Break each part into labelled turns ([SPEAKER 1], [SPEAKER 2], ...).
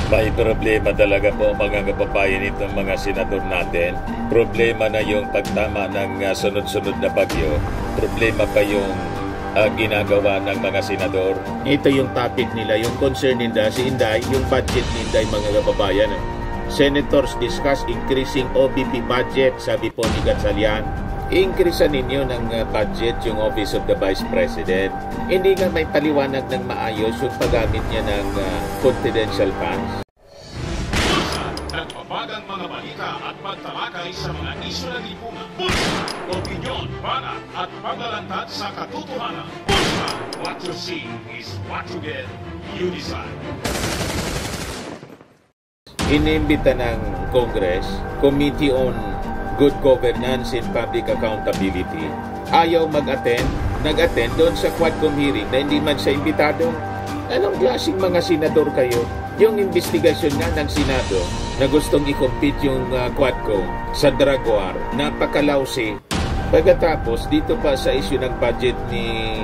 [SPEAKER 1] May problema talaga po mga kababayan itong mga senador natin. Problema na yung pagtama ng sunod-sunod na bagyo. Problema pa yung ginagawa ng mga senador. Ito yung topic nila, yung concern nila si Inday, yung budget ni Inday mga kababayan. Senators discuss increasing OBP budget, sabi po ni Gatchalian. I-increasean ninyo ng budget yung Office of the Vice President. Hindi nga may paliwanag ng maayos yung paggamit niya ng confidential funds.
[SPEAKER 2] Nagpapagang mga balita at pagtalakay sa mga isyu na lipungan. Bulsa, opinyon, banat at paglalantad sa katotohanan. Bulsa, what you see is what you get. You decide.
[SPEAKER 1] Inimbita ng Congress, Committee on Good Governance and Public Accountability. Ayaw mag-attend, nag-attend doon sa Quadcom hearing na hindi man siya imbitado. Anong klaseng mga senador kayo? Yung investigasyon nga ng Senado na gustong i-compete yung Quadcom sa drug war, napakalawsi. Pagkatapos, dito pa sa issue ng budget ni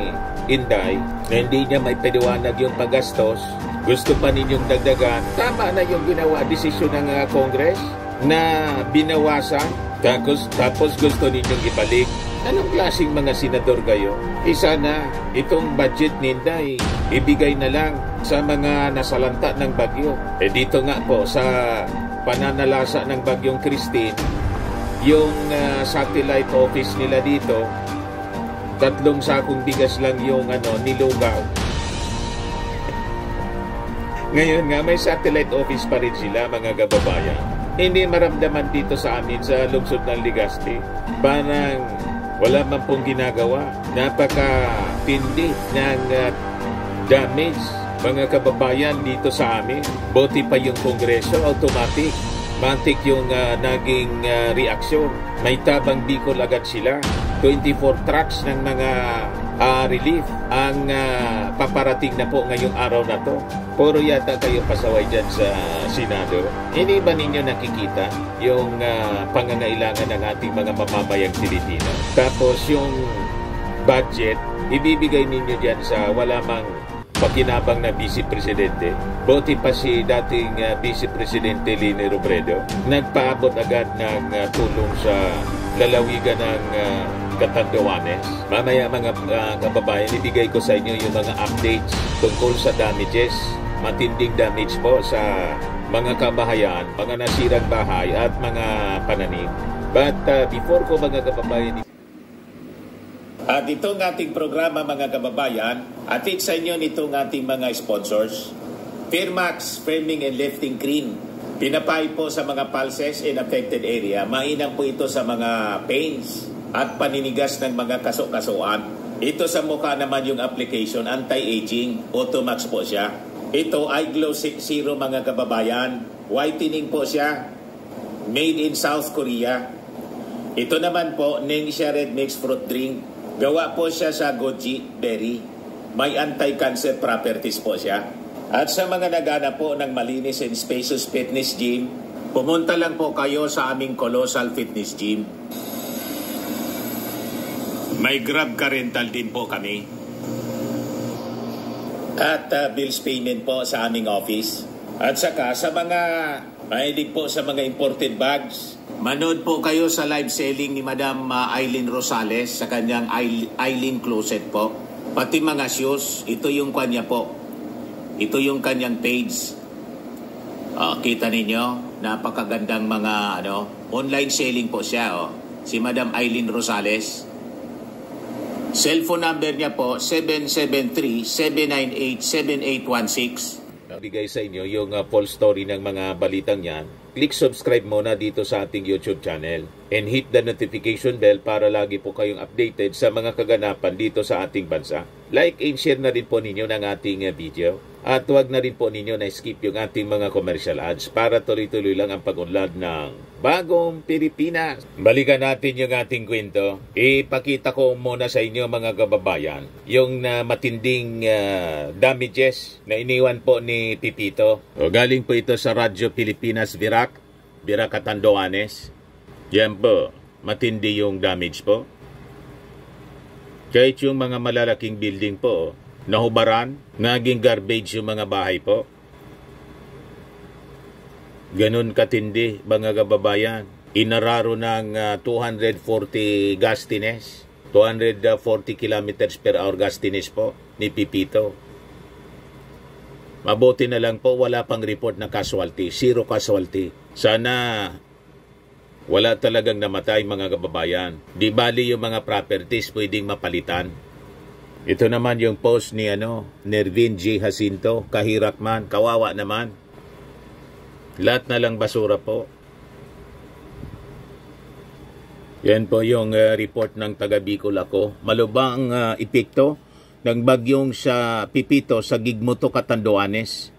[SPEAKER 1] Inday, na hindi niya may paliwanag yung paggastos, gusto pa ninyong dagdagan. Tama na yung ginawa desisyon ng Congress na binawasan. Tapos gusto ninyong ibalik. Anong klaseng mga senador kayo? Sana itong budget ni Inday ibigay na lang sa mga nasalanta ng bagyo. Dito nga po sa pananalasa ng bagyong Christine, yung satellite office nila dito, 3 sakong bigas lang yung nilugaw. Ngayon nga may satellite office pa rin sila mga kababayan. Hindi maramdaman dito sa amin sa lungsod ng Legazpi. Parang wala man pong ginagawa. Napaka-tindi ng damage mga kababayan dito sa amin. Buti pa yung Kongreso, automatic. Mantik yung naging reaksyon. May tabang Bicol agad sila. 24 trucks ng mga relief ang paparating na po ngayong araw na to. Puro yata kayo pasaway dyan sa Senado. Hindi ba ninyo nakikita yung pangangailangan ng ating mga mamamayang Pilipino? Tapos yung budget, ibibigay ninyo dyan sa wala mang pakinabang na Vice Presidente. Buti pa si dating Vice Presidente Leni Robredo, nagpaabot agad ng tulong sa lalawigan ng Catanduanes. Mamaya mga kababayan, ibigay ko sa inyo yung mga updates tungkol sa damages. Matinding damage po sa mga kabahayan, mga nasirang bahay at mga pananim. But before ko mga kababayan, at itong ating programa mga kababayan, atid sa inyo nitong ating mga sponsors. Firmax Firming and Lifting Cream. Pinapay po sa mga pulses in affected area. Mainam po ito sa mga pains at paninigas ng mga kaso-kasuan. Ito sa mukha naman yung application, anti-aging, Automax po siya. Ito ay Glow Zero mga kababayan. Whitening po siya. Made in South Korea. Ito naman po, Ningxia Red Mix Fruit Drink. Gawa po siya sa goji berry. May anti-cancer properties po siya. At sa mga nagana po ng malinis and spacious fitness gym, pumunta lang po kayo sa aming Colossal Fitness Gym. May Grab car rental din po kami. At bills payment po sa aming office. At saka sa mga mahilig po sa mga imported bags, manood po kayo sa live selling ni Madam Aileen Rosales sa kanyang Aileen Closet po. Pati mga shoes, ito yung kanya po. Ito yung kanyang page. Kita ninyo, napakagandang mga online selling po siya. Si Madam Aileen Rosales. Cellphone number niya po, 773-798-7816. Bigay sa inyo yung full story ng mga balitang yan. Click subscribe muna dito sa ating YouTube channel and hit the notification bell para lagi po kayong updated sa mga kaganapan dito sa ating bansa. Like and share na rin po ninyo ng ating video. At huwag na rin po ninyo na-skip yung ating mga commercial ads para tuloy-tuloy lang ang pag-unlad ng Bagong Pilipinas. Balikan natin yung ating kwento. Ipakita ko muna sa inyo mga kababayan yung matinding damages na iniwan po ni Pipito. Galing po ito sa Radyo Pilipinas Virac Catanduanes. Yan po, matindi yung damage po. Kahit yung mga malalaking building po, nahubaran, naging garbage yung mga bahay po. Ganun katindi, mga kababayan. Inararo ng 240 gustines, 240 kilometers per hour gustines po ni Pipito. Mabuti na lang po, wala pang report na casualty, zero casualty. Sana wala talagang namatay, mga kababayan. Di bali yung mga properties pwedeng mapalitan. Ito naman yung post ni Nervin G. Jacinto, kahirak man, kawawa naman. Lahat na lang basura po. Yan po yung report ng taga Bicol ako. Malubang epekto ng bagyong sa Pipito sa Gigmoto, Catanduanes.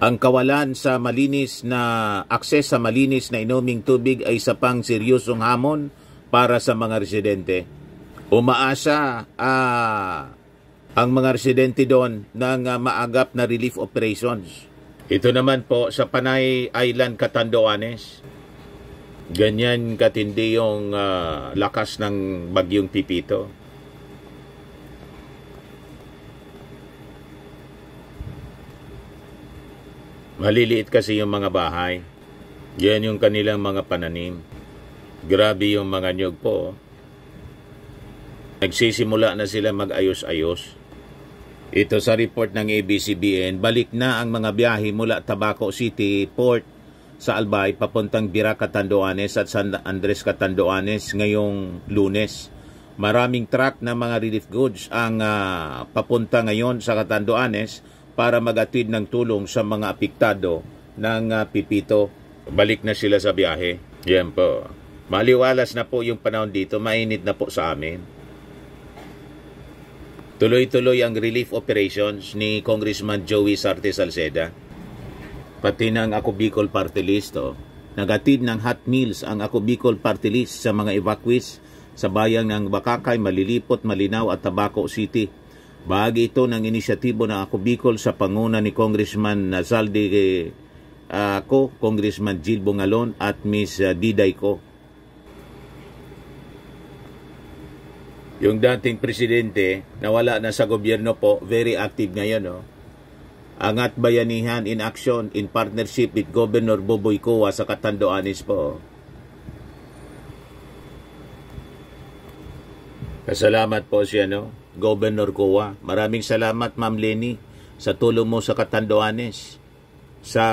[SPEAKER 1] Ang kawalan sa malinis na akses sa malinis na inuming tubig ay isa pang seryosong hamon para sa mga residente. Umaasa ang mga residente doon ng maagap na relief operations. Ito naman po sa Panay Island, Catanduanes. Ganyan katindi yung lakas ng bagyong Pipito. Maliliit kasi yung mga bahay. Yan yung kanilang mga pananim. Grabe yung mga nyug po. Nagsisimula na sila mag-ayos-ayos. Ito sa report ng ABS-CBN, balik na ang mga biyahe mula Tabaco City Port sa Albay papuntang Bira, Catanduanes at San Andres, Catanduanes ngayong Lunes. Maraming truck na mga relief goods ang papunta ngayon sa Catanduanes para mag-atid ng tulong sa mga apektado ng Pipito. Balik na sila sa biyahe. Yan po. Maliwalas na po yung panahon dito. Mainit na po sa amin. Tuloy-tuloy ang relief operations ni Congressman Joey Sarte Salceda. Pati ng Ako Bicol Party List. Nagatid ng hot meals ang Ako Bicol Party List sa mga evacuees sa bayang ng Bakakay, Malilipot, Malinaw at Tabaco City. Bahagi ito ng inisyatibo ng Ako Bicol sa panguna ni Congressman Zaldi Congressman Jill Bungalon at Miss Diday Ko. Yung dating presidente na wala na sa gobyerno po, very active ngayon. Angat Bayanihan in Action in partnership with Governor Boboy Coa sa Catanduanes po. Pasalamat po siya, Governor Coa. Maraming salamat, Ma'am Lenny, sa tulong mo sa Catanduanes sa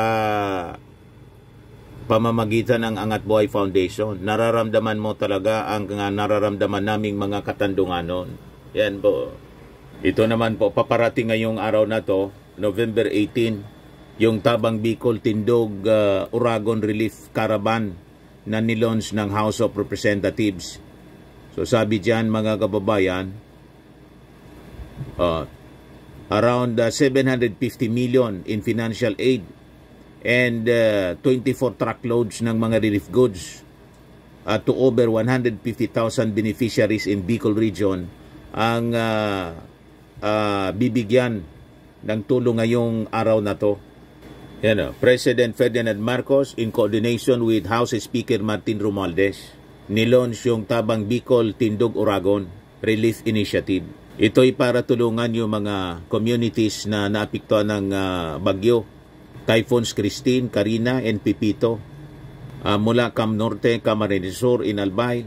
[SPEAKER 1] pamamagitan ng Angat Buhay Foundation. Nararamdaman mo talaga ang nararamdaman naming mga Katandunganon. Yan po. Ito naman po, paparating ngayong araw na to, November 18, yung Tabang Bicol Tindog Uragon Relief Caravan na nilaunch ng House of Representatives. So sabi dyan, mga kababayan, around 750 million in financial aid and 24 truckloads ng mga relief goods to over 150,000 beneficiaries in Bicol region ang bibigyan ng tulong ngayong araw na to. President Ferdinand Marcos in coordination with House Speaker Martin Romualdez nilaunch yung Tabang Bicol Tindog Uragon Relief Initiative. Ito'y para tulungan yung mga communities na naapektuhan ng bagyo, Typhoons Christine, Karina, and Pipito, mula Cam Norte, Camarines Sur, Inalbay,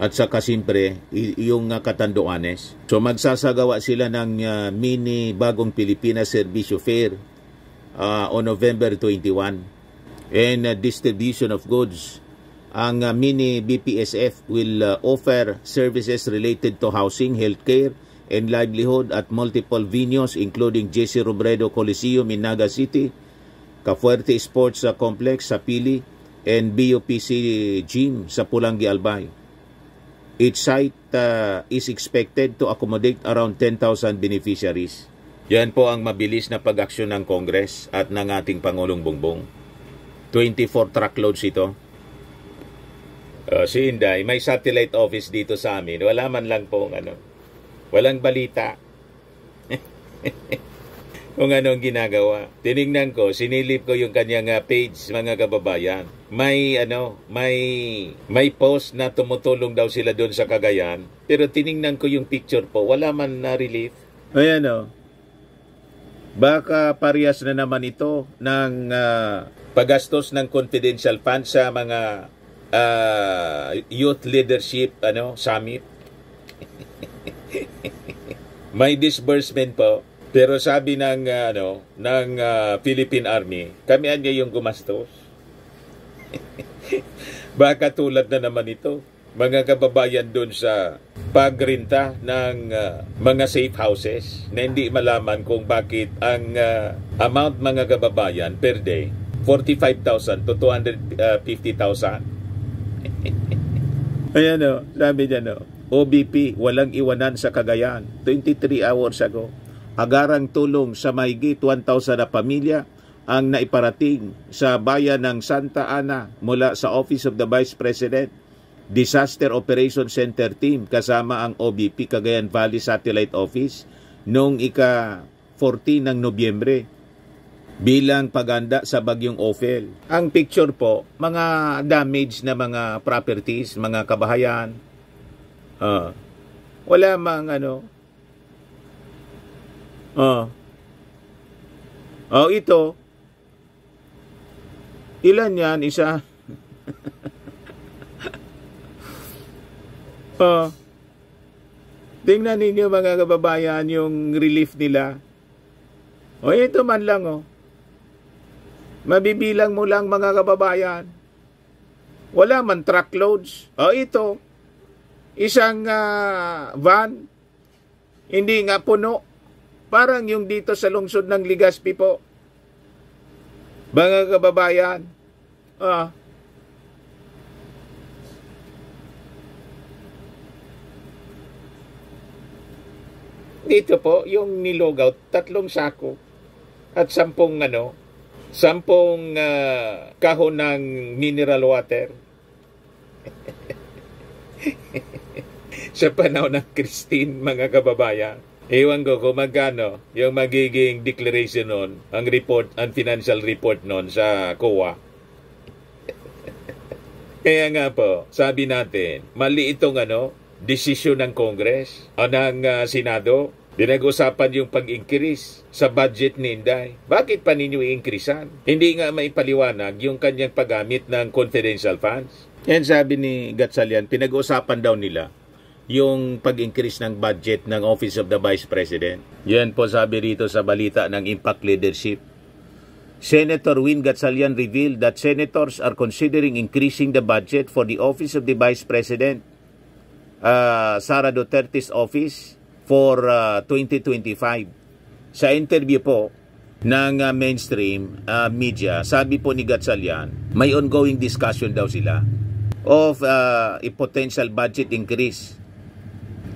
[SPEAKER 1] at saka siyempre yung Catanduanes. So magsasagawa sila ng mini Bagong Pilipinas Servicio Fair on November 21. And distribution of goods. Ang mini BPSF will offer services related to housing, healthcare, and livelihood at multiple venues including JC Robredo Coliseum in Naga City, Cafuerte Sports Complex sa Pili, and BOPC Gym sa Pulangi, Albay. Each site is expected to accommodate around 10,000 beneficiaries. Yan po ang mabilis na pag-aksyon ng Congress at ng ating Pangulong Bongbong. 24 truckloads ito. Si Inday, may satellite office dito sa amin. Wala man lang pong walang balita. Kung anong ginagawa. Tinignan ko, sinilip ko yung kanyang page, mga kababayan. May post na tumutulong daw sila doon sa Cagayan. Pero tinignan ko yung picture po, wala man na relief. Ayan Baka parehas na naman ito ng paggastos ng confidential fund sa mga youth leadership summit. May disbursement po, pero sabi ng Philippine Army, kami niya yung gumastos. Baka tulad na naman ito, mga kababayan doon sa pagrenta ng mga safe houses na hindi malaman kung bakit ang amount mga kababayan per day 45,000 to 250,000. Ayan sabi niya OBP walang iwanan sa Cagayan 23 hours ago. Agarang tulong sa mahigit 1,000 na pamilya ang naiparating sa bayan ng Santa Ana mula sa Office of the Vice President, Disaster Operations Center Team kasama ang OBP Cagayan Valley Satellite Office noong ika-14 ng Nobyembre bilang paganda sa bagyong Ophel. Ang picture po, mga damage na mga properties, mga kabahayan. Wala mang ito. Ilan yan? Isa? Tingnan ninyo mga kababayan yung relief nila. Ito man lang Mabibilang mo lang mga kababayan. Wala man truckloads. Ito. Isang van. Hindi nga puno. Parang yung dito sa lungsod ng Legazpi po. Mga kababayan. Dito po, yung nilogaw, 3 sako at 10 kahon ng mineral water. Sa panahon ng Christine, mga kababayan. Ewan ko kung magkano yung magiging declaration nun, ang financial report nun sa COA. Kaya nga po, sabi natin, mali itong desisyon ng Congress o ng Senado. Pinag-usapan yung pag-increase sa budget ni Inday. Bakit pa ninyo i-increasean? Hindi nga maipaliwanag yung kanyang paggamit ng confidential funds. Yan sabi ni Gatchalian, pinag-usapan daw nila yung pag-increase ng budget ng Office of the Vice President. Yan po sabi rito sa balita ng Impact Leadership. Senator Win Gatchalian revealed that senators are considering increasing the budget for the Office of the Vice President, Sara Duterte's office, for 2025. Sa interview po ng mainstream media, sabi po ni Gatchalian, may ongoing discussion daw sila of a potential budget increase.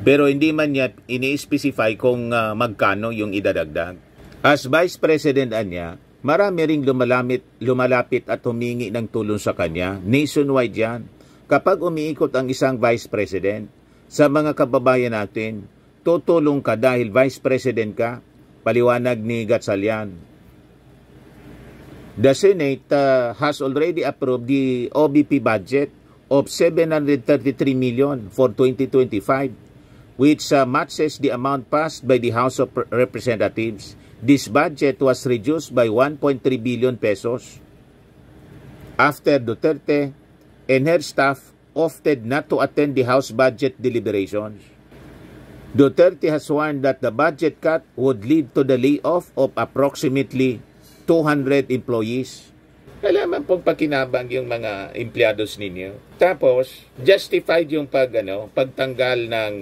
[SPEAKER 1] Pero hindi man niya ini-specify kung magkano yung idadagdag. As Vice President niya, marami ring lumalapit at humingi ng tulong sa kanya. Nationwide yan. Kapag umiikot ang isang Vice President sa mga kababayan natin, tutulong ka dahil Vice President ka, paliwanag ni Gatchalian. The Senate has already approved the OBP budget of 733 million for 2025, which matches the amount passed by the House of Representatives. This budget was reduced by 1.3 billion pesos after Duterte and her staff opted not to attend the House budget deliberations. Duterte has warned that the budget cut would lead to the layoff of approximately 200 employees. Kailangan pong pakinabang yung mga empleados ninyo. Tapos, justified yung pagtanggal ng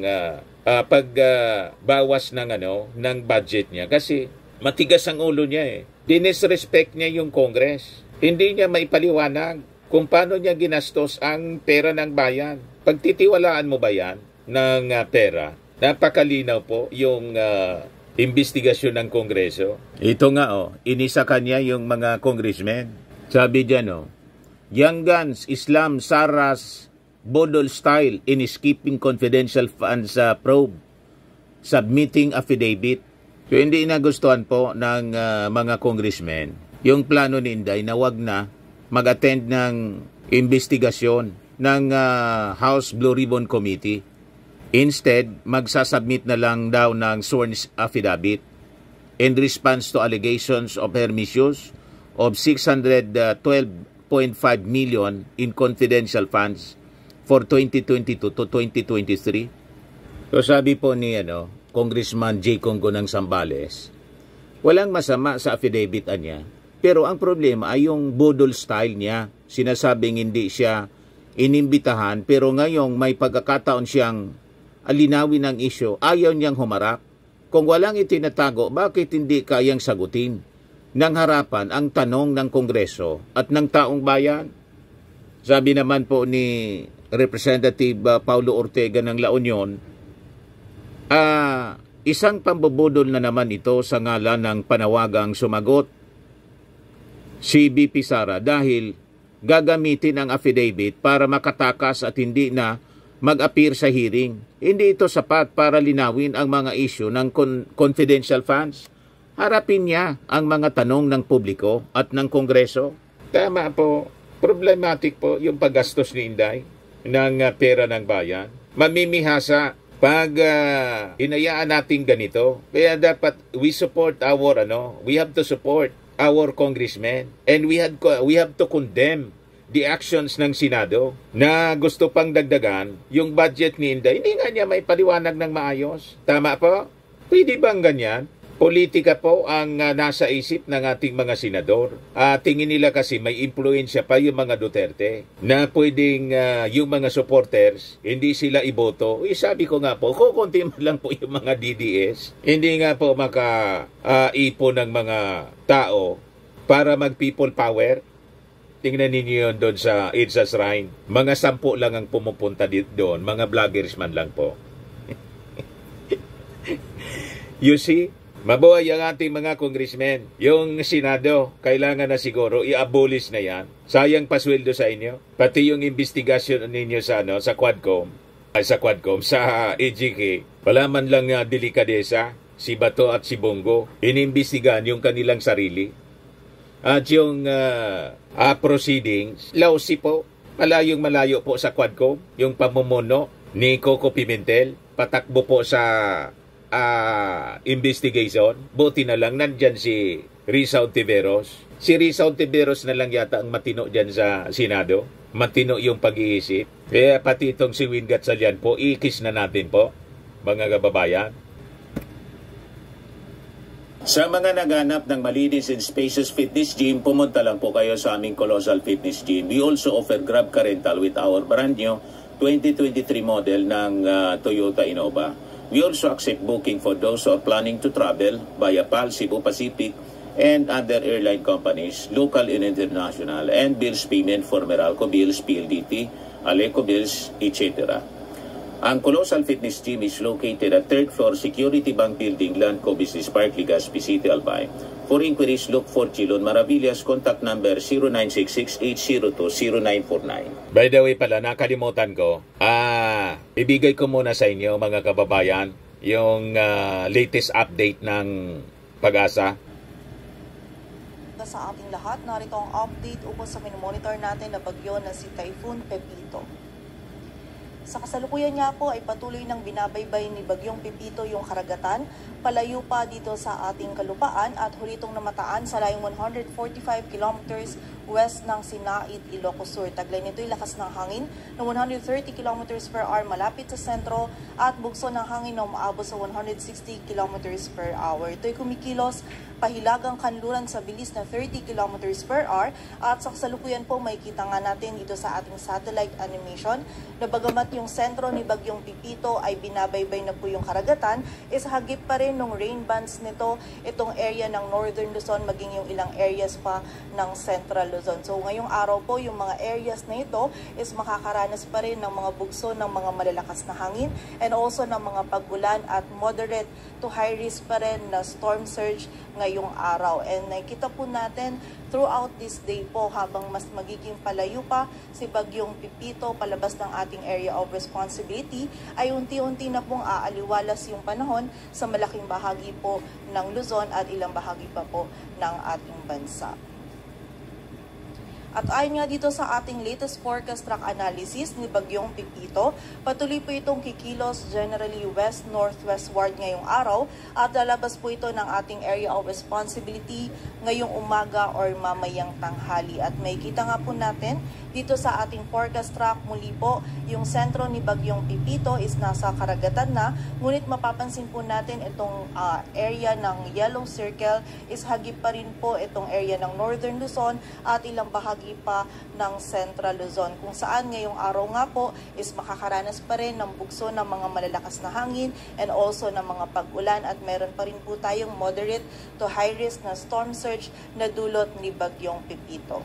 [SPEAKER 1] pagbawas ng budget niya kasi matigas ang ulo niya Dinisrespect niya yung Congress. Hindi niya maipaliwanag kung paano niya ginastos ang pera ng bayan. Pagtitiwalaan mo ba yan ng pera? Napakalinaw po yung investigasyon ng Kongreso. Ito nga inisa kanya yung mga congressmen. Sabi dyan Young Guns, Islam, Saras, Bodol style in escaping confidential funds probe, submitting affidavit. So hindi nagustuhan po ng mga congressmen yung plano ni Inday na wag na mag-attend ng investigasyon ng House Blue Ribbon Committee. Instead, magsasubmit na lang daw ng sworn affidavit. in response to allegations of her misuse of 612.5 million in confidential funds for 2022 to 2023. So sabi po ni Congressman J. Congo ng Zambales, walang masama sa affidavit niya, pero ang problema ay yung budol style niya. Sinasabing hindi siya inimbitahan, pero ngayong may pagkakataon siyang alinawin ang isyo, ayaw niyang humarap. Kung walang itinatago, bakit hindi kayang sagutin ng harapan ang tanong ng Kongreso at ng taong bayan? Sabi naman po ni Representative Paulo Ortega ng La Union, isang pambubudol na naman ito sa ngalan ng panawagang sumagot si BP Sara dahil gagamitin ang affidavit para makatakas at hindi na mag-appear sa hearing. Hindi ito sapat para linawin ang mga issue ng confidential funds. Harapin niya ang mga tanong ng publiko at ng Kongreso. Tama po. Problematic po yung paggastos ni Inday ng pera ng bayan. Mamimihasa pag inayaan natin ganito. Kaya dapat we support we have to support our congressmen and we have to condemn the actions ng Senado na gusto pang dagdagan yung budget ni Inday. Hindi nga niya may paliwanag ng maayos. Tama po? Pwede bang ganyan? Politika po ang nasa isip ng ating mga senador. Tingin nila kasi may impluensya pa yung mga Duterte na pwedeng yung mga supporters, hindi sila iboto. Sabi ko nga po, kukunti man lang po yung mga DDS. Hindi nga po maka-ipon ng mga tao para mag-people power. Tingnan ninyo yun doon sa EDSA Shrine. Mga 10 lang ang pumupunta doon. Mga vloggers man lang po. You see? Mabuhay ang ating mga congressmen. Yung Senado, kailangan na siguro i-abolish na yan. Sayang pasweldo sa inyo. Pati yung investigasyon ninyo sa Quadcom, sa AGK, wala man lang delikadesa, si Bato at si Bongo, inimbestigan yung kanilang sarili. At yung proceedings, lousy po, malayo po sa Quadcom, yung pamumuno ni Coco Pimentel, patakbo po sa investigation. Buti na lang nandyan si Risa Ontiveros. Si Risa Ontiveros na lang yata ang matino dyan sa Senado. Matino yung pag-iisip. Kaya pati itong si Win Gatchalian po, ikis na natin po, mga kababayan. Sa mga naghanap ng malinis and spacious fitness gym, pumunta lang po kayo sa aming Colossal Fitness Gym. We also offer Grab Car Rental with our brand new 2023 model ng Toyota Innova. We also accept booking for those who are planning to travel via PAL, Cebu Pacific, and other airline companies, local and international, and bills payment for Meralco Bills, PLDT, Aleco Bills, etc. Ang Colossal Fitness Gym is located at 3rd floor Security Bank Building, Landco Business Park, Legazpi City, Albay. For inquiries, look for Chilon Maravillas. Contact number 0966-802-0949. By the way pala, nakalimutan ko. Ibigay ko muna sa inyo, mga kababayan, yung latest update ng Pag-asa.
[SPEAKER 3] Sa ating lahat, narito ang update ukol sa minomonitor natin na bagyo na si Typhoon Pepito. Sa kasalukuyan niya po ay patuloy ng binabaybay ni Bagyong Pepito yung karagatan, palayo pa dito sa ating kalupaan at hulitong namataan sa layong 145 kilometers west ng Sinait, Ilocos Sur. Taglay nito ay lakas ng hangin na 130 kilometers per hour malapit sa sentro at bugso ng hangin na umaabot sa 160 kilometers per hour. Ito'y kumikilos pahilagang kanluran sa bilis na 30 kilometers per hour at sa kasalukuyan po may kita nga natin dito sa ating satellite animation na bagamat yung sentro ni Bagyong Pepito ay binabaybay na po yung karagatan, is hagip pa rin ng rain bands nito itong area ng Northern Luzon maging yung ilang areas pa ng Central Luzon. So ngayong araw po yung mga areas na ito is makakaranas pa rin ng mga bugso ng mga malalakas na hangin and also ng mga pagulan at moderate to high risk pa rin na storm surge ngayong araw. And nakita po natin throughout this day po habang mas magiging palayo pa si Bagyong Pepito palabas ng ating area of responsibility ay unti-unti na pong aaliwalas yung panahon sa malaking bahagi po ng Luzon at ilang bahagi pa po ng ating bansa. At ayon nga dito sa ating latest forecast track analysis ni Bagyong Pipito, patuloy po itong kikilos generally west-northwestward ngayong araw at lalabas po ito ng ating area of responsibility ngayong umaga or mamayang tanghali. At may kita nga po natin dito sa ating forecast track muli po yung sentro ni Bagyong Pipito is nasa karagatan na, ngunit mapapansin po natin itong area ng yellow circle is hagip pa rin po itong area ng Northern Luzon at ilang bahagi pa ng Central Luzon, kung saan ngayong araw nga po is makakaranas pa rin ng bugso ng mga malalakas na hangin and also ng mga pag-ulan at meron pa rin po tayong moderate to high risk na storm surge na dulot ni Bagyong Pipito.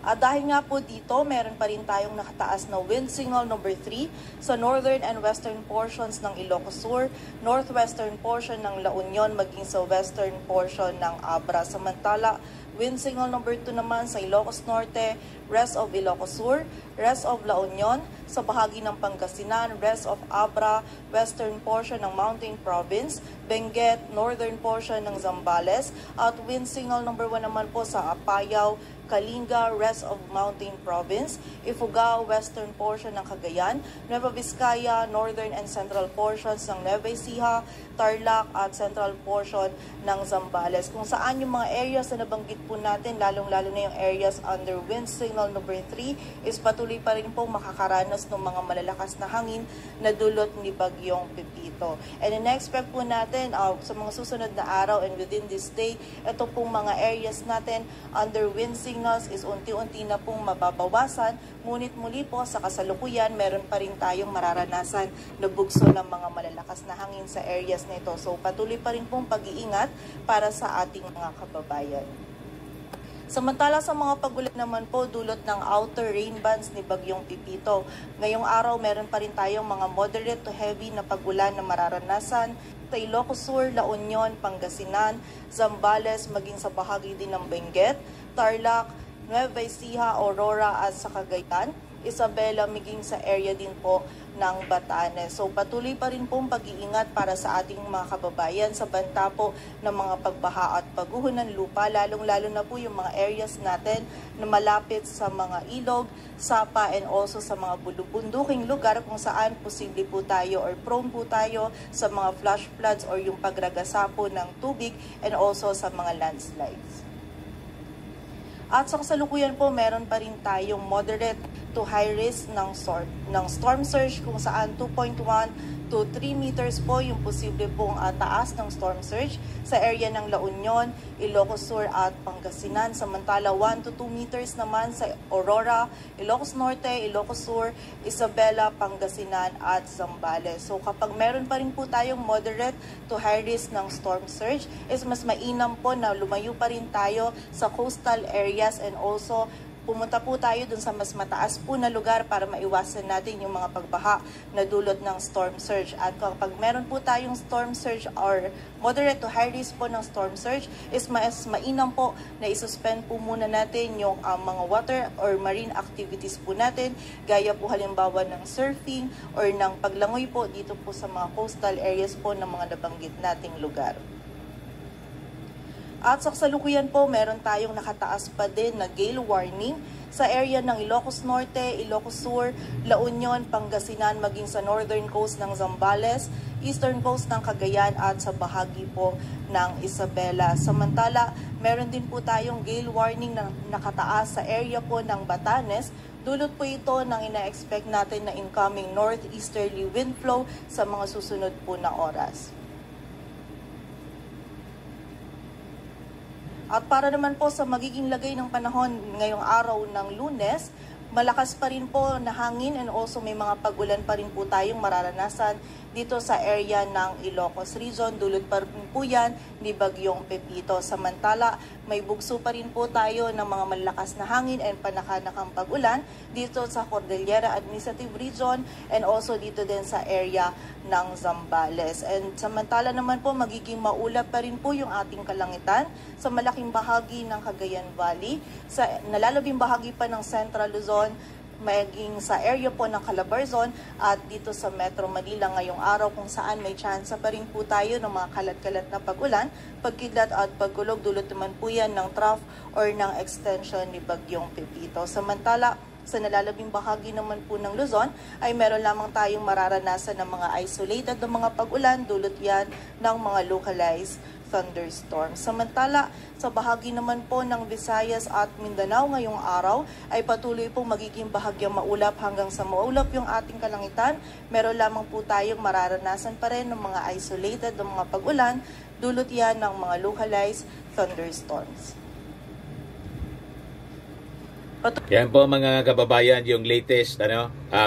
[SPEAKER 3] At dahil nga po dito, meron pa rin tayong nakataas na wind signal number 3 sa northern and western portions ng Ilocos Sur, northwestern portion ng La Union, maging sa western portion ng Abra. Samantala, wind signal number 2 naman sa Ilocos Norte, rest of Ilocos Sur, rest of La Union, sa bahagi ng Pangasinan, rest of Abra, western portion ng Mountain Province, Benguet, northern portion ng Zambales, at wind signal number 1 naman po sa Apayao, Kalinga, rest of Mountain Province, Ifugao, western portion ng Cagayan, Nueva Vizcaya, northern and central portions ng Nueva Ecija, Tarlac at central portion ng Zambales. Kung saan yung mga areas na nabanggit po natin, lalong-lalo na yung areas under wind signal number 3 is patuloy pa rin pong makakaranas ng mga malalakas na hangin na dulot ni Bagyong Pipito. And in-expect po natin sa mga susunod na araw and within this day, ito pong mga areas natin under wind signals is unti-unti na pong mababawasan, ngunit muli po sa kasalukuyan, meron pa rin tayong mararanasan na bugso ng mga malalakas na hangin sa areas na ito. So patuloy pa rin pong pag-iingat para sa ating mga kababayan. Samantala sa mga pagulan naman po dulot ng outer rain bands ni Bagyong Pipito. Ngayong araw meron pa rin tayong mga moderate to heavy na pagulan na mararanasan sa Ilocos Sur, La Union, Pangasinan, Zambales, maging sa bahagi din ng Benguet, Tarlac, Nueva Ecija, Aurora at sa Cagayan, Isabela, maging sa area din po ng Batanes. So patuloy pa rin pong pag-iingat para sa ating mga kababayan sa banta po ng mga pagbaha at pagguho ng lupa, lalong-lalo na po yung mga areas natin na malapit sa mga ilog, sapa and also sa mga bulubunduking lugar kung saan posible po tayo or prone po tayo sa mga flash floods or yung pagragasa po ng tubig and also sa mga landslides. At sa kasalukuyan po, meron pa rin tayong moderate to high risk ng storm surge kung saan 2.1 to 3 meters po yung posible pong taas ng storm surge sa area ng La Union, Ilocos Sur at Pangasinan. Samantala 1 to 2 meters naman sa Aurora, Ilocos Norte, Ilocos Sur, Isabela, Pangasinan at Zambales. So kapag meron pa rin po tayong moderate to high risk ng storm surge, is mas mainam po na lumayo pa rin tayo sa coastal areas and also pumunta po tayo dun sa mas mataas po na lugar para maiwasan natin yung mga pagbaha na dulot ng storm surge. At kapag meron po tayong storm surge or moderate to high risk po ng storm surge, is mas mainam po na isuspend po muna natin yung mga water or marine activities po natin, gaya po halimbawa ng surfing or ng paglangoy po dito po sa mga coastal areas po ng mga nabanggit nating lugar. At sa kasalukuyan po, meron tayong nakataas pa din na gale warning sa area ng Ilocos Norte, Ilocos Sur, La Union, Pangasinan, maging sa northern coast ng Zambales, eastern coast ng Cagayan at sa bahagi po ng Isabela. Samantala, meron din po tayong gale warning na nakataas sa area po ng Batanes. Dulot po ito ng ina-expect natin na incoming northeasterly wind flow sa mga susunod po na oras. At para naman po sa magiging lagay ng panahon ngayong araw ng Lunes, malakas pa rin po na hangin and also may mga pagulan pa rin po tayong mararanasan dito sa area ng Ilocos Region. Dulot pa rin po yan ni Bagyong Pipito. Samantala, may bugso pa rin po tayo ng mga malakas na hangin and panakanakang pag-ulan dito sa Cordillera Administrative Region and also dito din sa area ng Zambales. And samantala naman po, magiging maulap pa rin po yung ating kalangitan sa malaking bahagi ng Cagayan Valley, sa nalalabing bahagi pa ng Central Luzon, maging sa area po ng Calabarzon at dito sa Metro Manila ngayong araw kung saan may tsansa pa rin po tayo ng mga kalat-kalat na pag-ulan, pagkidlat at pagkulog dulot naman po yan ng trough or ng extension ni Bagyong Pepito. Samantala, sa nalalabing bahagi naman po ng Luzon ay meron lamang tayong mararanasan ng mga isolated na mga pag-ulan dulot yan ng mga localized thunderstorm. Samantala, sa bahagi naman po ng Visayas at Mindanao ngayong araw ay patuloy pong magiging bahagyang maulap hanggang sa maulap yung ating kalangitan. Meron lamang po tayong mararanasan pa rin ng mga isolated na mga pag-ulan, dulot yan ng mga localized thunderstorms.
[SPEAKER 1] Yan po mga kababayan, yung latest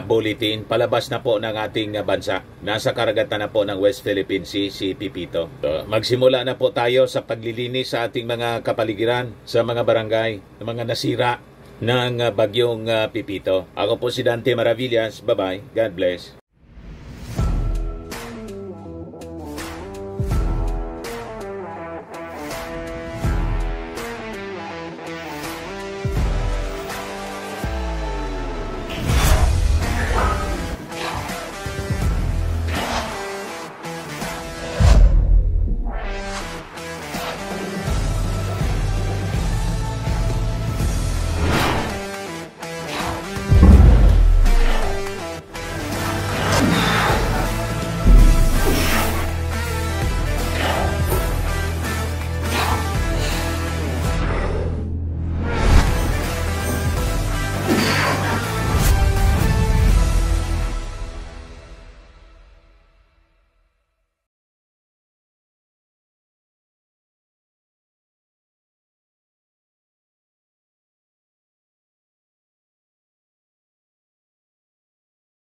[SPEAKER 1] bulletin, palabas na po ng ating bansa. Nasa karagatan na po ng West Philippine Sea si Pepito. So, magsimula na po tayo sa paglilinis sa ating mga kapaligiran, sa mga barangay, mga nasira ng Bagyong Pepito. Ako po si Dante Maravillas. Bye-bye. God bless.